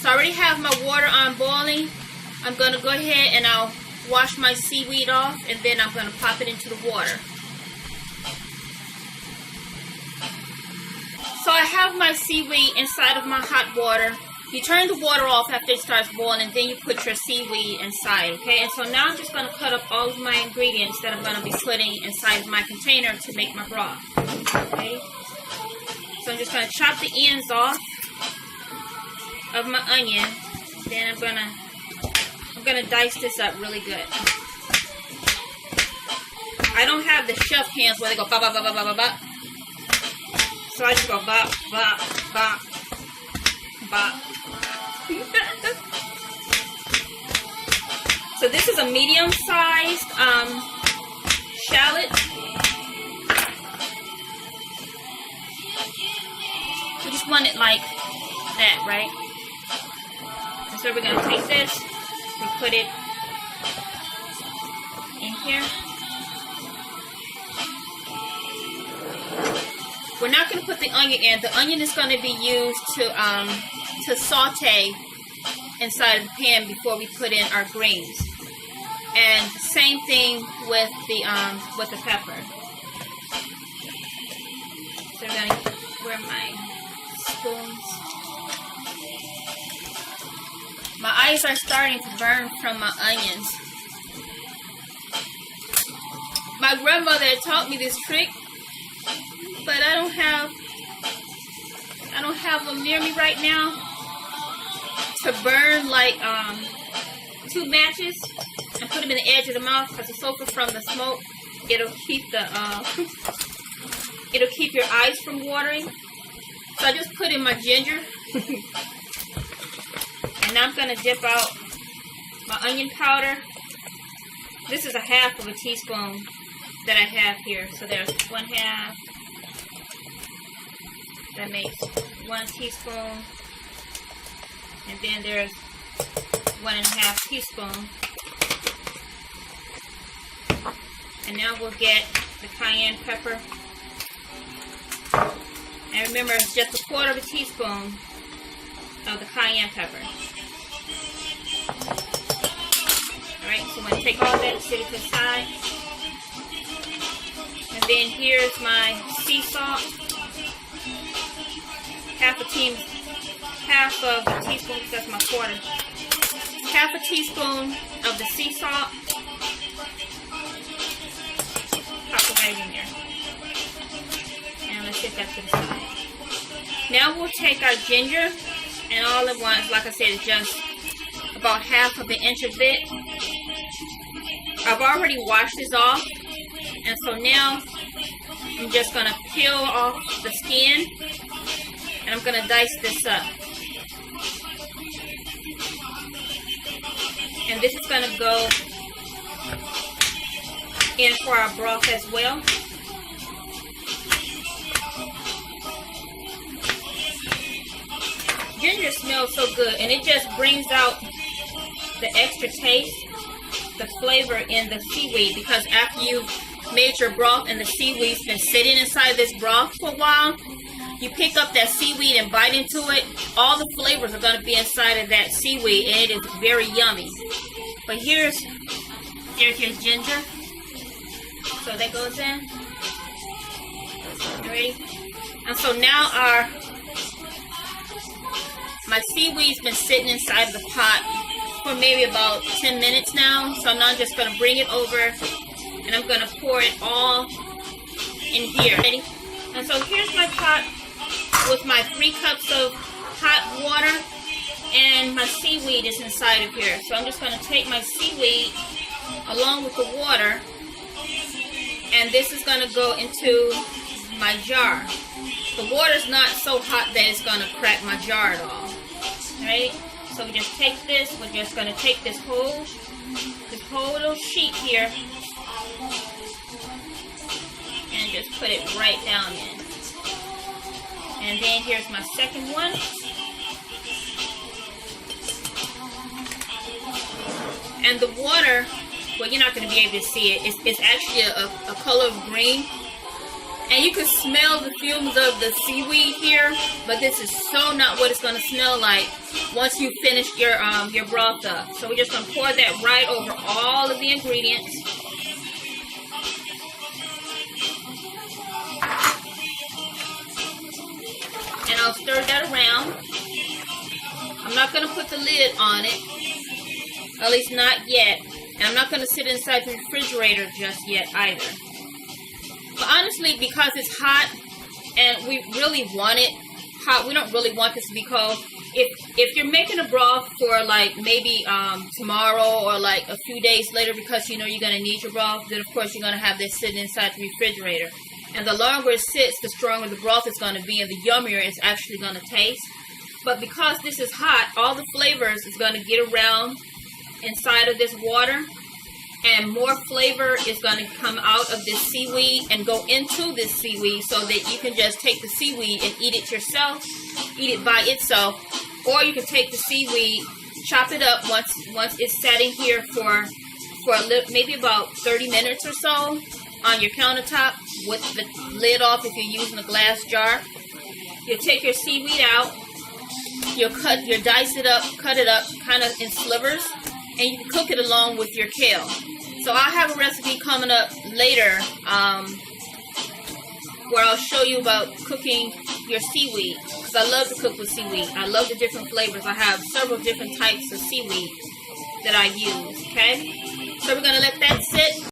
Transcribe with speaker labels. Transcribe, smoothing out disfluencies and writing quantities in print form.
Speaker 1: So I already have my water on boiling. I'm going to go ahead and I'll wash my seaweed off, and then I'm going to pop it into the water. So I have my seaweed inside of my hot water. You turn the water off after it starts boiling, and then you put your seaweed inside, okay? And so now I'm just going to cut up all of my ingredients that I'm going to be putting inside of my container to make my broth, okay? So I'm just going to chop the ends off of my onion. Then I'm gonna dice this up really good. I don't have the chef hands where they go ba ba ba ba ba ba ba. So I just go ba ba ba ba. So this is a medium-sized shallot. We just want it like that, right? And so we're gonna take this and put it in here. We're not going to put the onion in. The onion is going to be used to saute inside of the pan before we put in our greens. And same thing with the pepper. So we're going to where my spoons. My eyes are starting to burn from my onions. My grandmother had taught me this trick, but I don't have them near me right now to burn like 2 matches and put them in the edge of the mouth, because the sulfur from the smoke, it'll keep your eyes from watering. So I just put in my ginger. And now I'm going to dip out my onion powder. This is a half of a teaspoon that I have here. So there's 1/2. That makes 1 teaspoon. And then there's 1.5 teaspoon. And now we'll get the cayenne pepper. And remember, it's just 1/4 teaspoon of the cayenne pepper. Alright, so I'm going to take all that and set it to the side. And then here's my sea salt. Half of a teaspoon, because that's my 1/4. Half a teaspoon of the sea salt. Pop it right in there. And let's set that to the side. Now we'll take our ginger, and all at once, like I said, it's just about 1/2 inch of it. I've already washed this off, and so now I'm just going to peel off the skin, and I'm going to dice this up. And this is going to go in for our broth as well. Ginger smells so good, and it just brings out the extra taste, the flavor in the seaweed, because after you've made your broth and the seaweed's been sitting inside this broth for a while, you pick up that seaweed and bite into it, all the flavors are going to be inside of that seaweed, and it is very yummy. But here's your ginger. So that goes in. Ready? And so now my seaweed's been sitting inside the pot for maybe about 10 minutes now. So now I'm just going to bring it over, and I'm going to pour it all in here. Ready? And so here's my pot with my 3 cups of hot water, and my seaweed is inside of here. So I'm just going to take my seaweed along with the water, and this is going to go into my jar. The water's not so hot that it's going to crack my jar at all. Alright? So we just take this, we're just going to take this whole little sheet here and just put it right down in. And then here's my second one. And the water, well, you're not going to be able to see it. It's actually a color of green. And you can smell the fumes of the seaweed here, but this is so not what it's going to smell like once you finish your broth up. So we're just going to pour that right over all of the ingredients. And I'll stir that around. I'm not going to put the lid on it, at least not yet. And I'm not going to sit inside the refrigerator just yet either. But honestly, because it's hot and we really want it hot, we don't really want this to be cold. If you're making a broth for like maybe tomorrow or like a few days later because you know you're going to need your broth, then of course you're going to have this sitting inside the refrigerator. And the longer it sits, the stronger the broth is going to be and the yummier it's actually going to taste. But because this is hot, all the flavors is going to get around inside of this water. And more flavor is going to come out of this seaweed and go into this seaweed so that you can just take the seaweed and eat it yourself, eat it by itself. Or you can take the seaweed, chop it up once it's sat in here for a little, maybe about 30 minutes or so on your countertop with the lid off if you're using a glass jar. You'll take your seaweed out, you'll dice it up, cut it up kind of in slivers, and you can cook it along with your kale. So I'll have a recipe coming up later where I'll show you about cooking your seaweed, because I love to cook with seaweed. I love the different flavors. I have several different types of seaweed that I use, okay? So we're going to let that sit.